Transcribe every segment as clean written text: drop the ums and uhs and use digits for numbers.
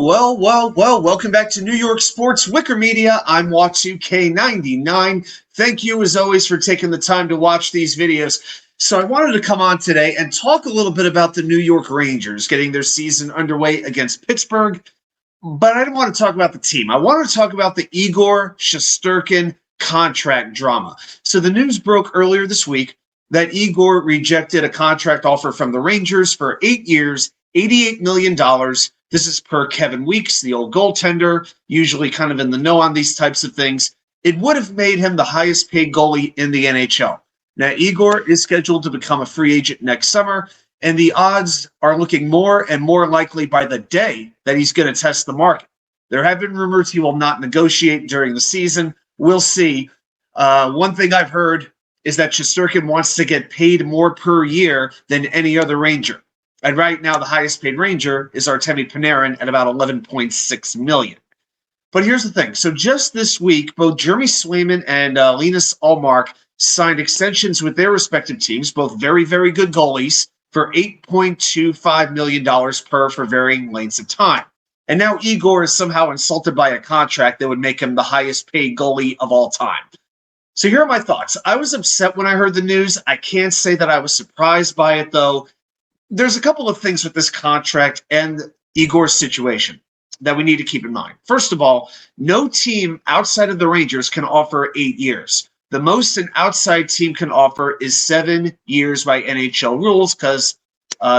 Well, welcome back to New York Sports WickerMedia. I'm Watsu-K99. Thank you, as always, for taking the time to watch these videos. So I wanted to come on today and talk a little bit about the New York Rangers getting their season underway against Pittsburgh, but I didn't want to talk about the team. I wanted to talk about the Igor Shesterkin contract drama. So the news broke earlier this week that Igor rejected a contract offer from the Rangers for 8 years, $88 million. This is per Kevin Weeks, the old goaltender, usually kind of in the know on these types of things. It would have made him the highest paid goalie in the NHL. Now, Igor is scheduled to become a free agent next summer, and the odds are looking more and more likely by the day that he's going to test the market. There have been rumors he will not negotiate during the season. We'll see. One thing I've heard is that Shesterkin wants to get paid more per year than any other Ranger. And right now, the highest paid Ranger is Artemi Panarin at about $11.6 million. But here's the thing. So just this week, both Jeremy Swayman and Linus Ullmark signed extensions with their respective teams, both very, very good goalies, for $8.25 million per for varying lengths of time. And now Igor is somehow insulted by a contract that would make him the highest paid goalie of all time. So here are my thoughts. I was upset when I heard the news. I can't say that I was surprised by it, though. There's a couple of things with this contract and Igor's situation that we need to keep in mind. First of all, no team outside of the Rangers can offer 8 years. The most an outside team can offer is 7 years by NHL rules because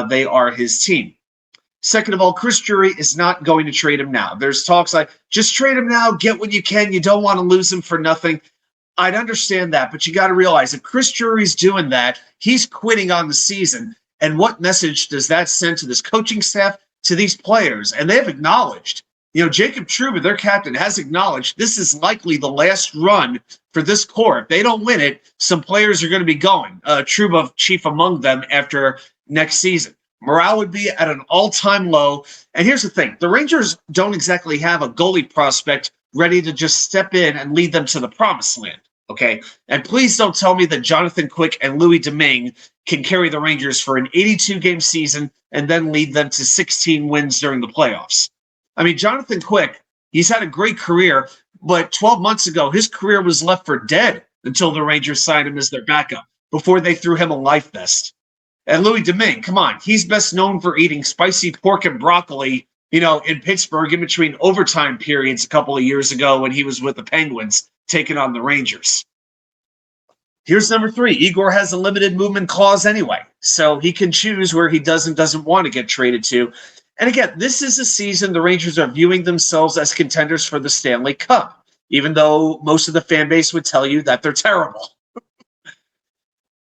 they are his team. Second of all, chrisdrury is not going to trade him now. There's talks like, just trade him now, get what you can. You don't want to lose him for nothing. I'd understand that, but you got to realize if chrisdrury's doing that, he's quitting on the season. And what message does that send to this coaching staff, to these players? And they've acknowledged, Jacob Trouba, their captain, has acknowledged this is likely the last run for this core. If they don't win it, some players are going to be going. Trouba chief among them after next season. Morale would be at an all-time low. And here's the thing. The Rangers don't exactly have a goalie prospect ready to just step in and lead them to the promised land. Okay? And please don't tell me that Jonathan Quick and Louis Domingue can carry the Rangers for an 82-game season and then lead them to 16 wins during the playoffs. I mean, Jonathan Quick, he's had a great career, but 12 months ago, his career was left for dead until the Rangers signed him as their backup before they threw him a life vest. And Louis Domingue, come on, he's best known for eating spicy pork and broccoli, in Pittsburgh in between overtime periods a couple of years ago when he was with the Penguins taking on the Rangers. Here's number 3. Igor has a limited movement clause anyway, so he can choose where he does and doesn't want to get traded to. And again, this is a season the Rangers are viewing themselves as contenders for the Stanley Cup, even though most of the fan base would tell you that they're terrible.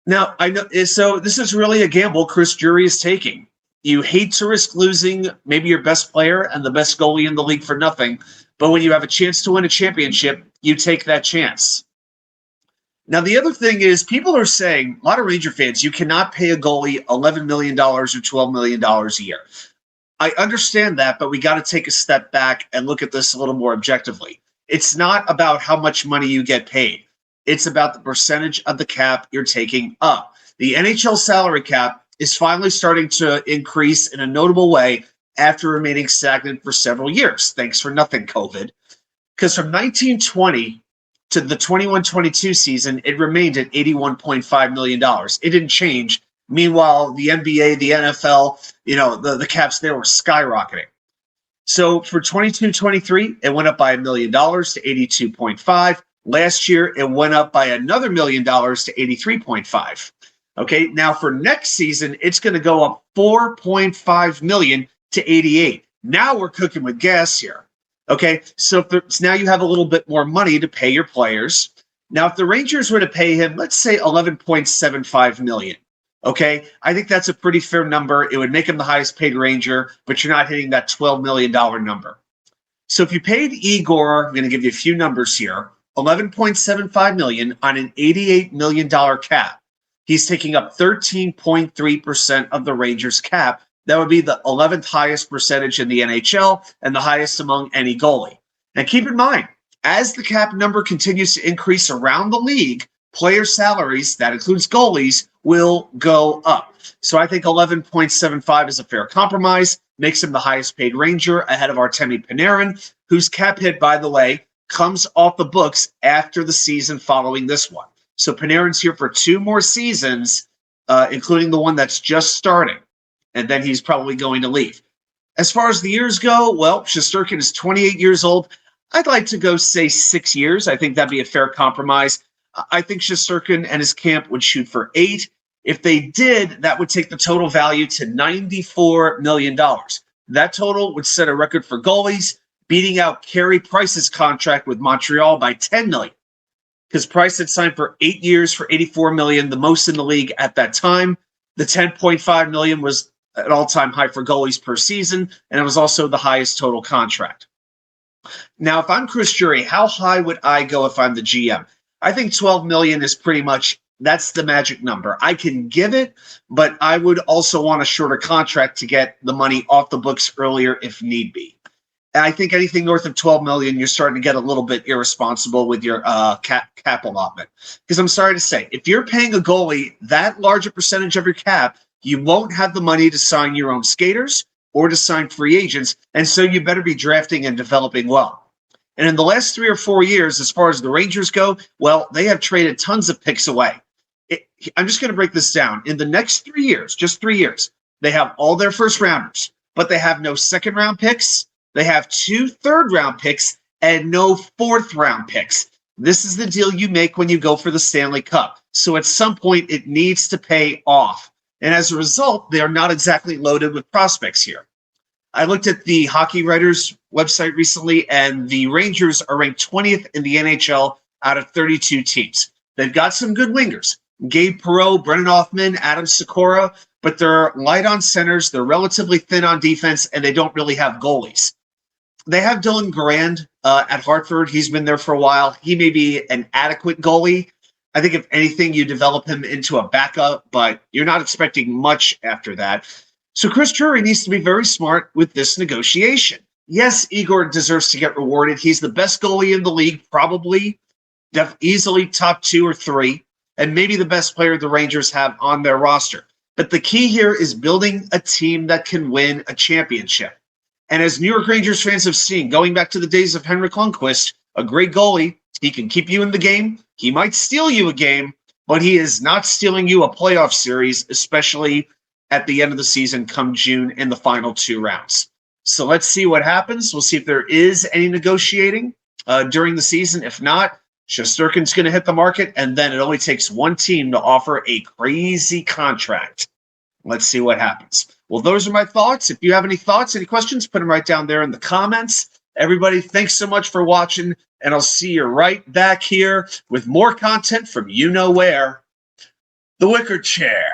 Now, I know, so this is really a gamble chrisdrury is taking. You hate to risk losing maybe your best player and the best goalie in the league for nothing, but when you have a chance to win a championship, you take that chance. Now, the other thing is people are saying, a lot of Ranger fans, you cannot pay a goalie $11 million or $12 million a year. I understand that, but we got to take a step back and look at this a little more objectively. It's not about how much money you get paid. It's about the percentage of the cap you're taking up. The NHL salary cap is finally starting to increase in a notable way after remaining stagnant for several years. Thanks for nothing, COVID. Because from 1920 to the 21-22 season, it remained at $81.5 million. It didn't change. Meanwhile, the NBA, the NFL, the caps there were skyrocketing. So for 22-23, it went up by $1 million to $82.5. Last year, it went up by another $1 million to $83.5. Okay, now for next season, it's going to go up $4.5 million to $88. Now we're cooking with gas here. Okay, so now you have a little bit more money to pay your players. Now, if the Rangers were to pay him, let's say $11.75 million, okay, I think that's a pretty fair number. It would make him the highest paid Ranger, but you're not hitting that $12 million number. So if you paid Igor, I'm going to give you a few numbers here, $11.75 million on an $88 million cap, he's taking up 13.3% of the Rangers' cap. That would be the 11th highest percentage in the NHL and the highest among any goalie. And keep in mind, as the cap number continues to increase around the league, player salaries, that includes goalies, will go up. So I think 11.75 is a fair compromise. makes him the highest paid Ranger ahead of Artemi Panarin, whose cap hit, by the way, comes off the books after the season following this one. So Panarin's here for 2 more seasons, including the one that's just starting, and then he's probably going to leave. As far as the years go, well, Shesterkin is 28 years old. I'd like to go say 6 years. I think that'd be a fair compromise. I think Shesterkin and his camp would shoot for 8. If they did, that would take the total value to $94 million. That total would set a record for goalies, beating out Careyprice's contract with Montreal by $10 million. Because Price had signed for 8 years for $84 million, the most in the league at that time. The $10.5 million was an all-time high for goalies per season, and it was also the highest total contract. Now, if I'm chrisdrury, how high would I go if I'm the GM? I think $12 million is pretty much, that's the magic number. I can give it, but I would also want a shorter contract to get the money off the books earlier if need be. And I think anything north of $12 million, you're starting to get a little bit irresponsible with your cap allotment. Because I'm sorry to say, if you're paying a goalie that large a percentage of your cap, you won't have the money to sign your own skaters or to sign free agents, and so you better be drafting and developing well. And in the last 3 or 4 years, as far as the Rangers go, well, they have traded tons of picks away. I'm just going to break this down. In the next 3 years, just 3 years, they have all their first rounders, but they have no second round picks. They have 2 third-round picks and no fourth-round picks. This is the deal you make when you go for the Stanley Cup. So at some point, it needs to pay off. And as a result, they are not exactly loaded with prospects here. I looked at the Hockey Writers website recently, and the Rangers are ranked 20th in the NHL out of 32 teams. They've got some good wingers. Gabe Perreault, Brennan Othmann, Adam Sikora, but they're light on centers. They're relatively thin on defense, and they don't really have goalies. They have Dylan Garand at Hartford. He's been there for a while. He may be an adequate goalie. I think if anything, you develop him into a backup, but you're not expecting much after that. So chrisdrury needs to be very smart with this negotiation. Yes, Igor deserves to get rewarded. He's the best goalie in the league, probably easily top 2 or 3, and maybe the best player the Rangers have on their roster. But the key here is building a team that can win a championship. And as New York Rangers fans have seen, going back to the days of Henrik Lundqvist, a great goalie, he can keep you in the game. He might steal you a game, but he is not stealing you a playoff series, especially at the end of the season come June in the final 2 rounds. So let's see what happens. We'll see if there is any negotiating during the season. If not, Shesterkin's going to hit the market, and then it only takes one team to offer a crazy contract. Let's see what happens. Well, those are my thoughts. If you have any thoughts, any questions, put them right down there in the comments. Everybody, thanks so much for watching, and I'll see you right back here with more content from you know where, the Wicker Chair.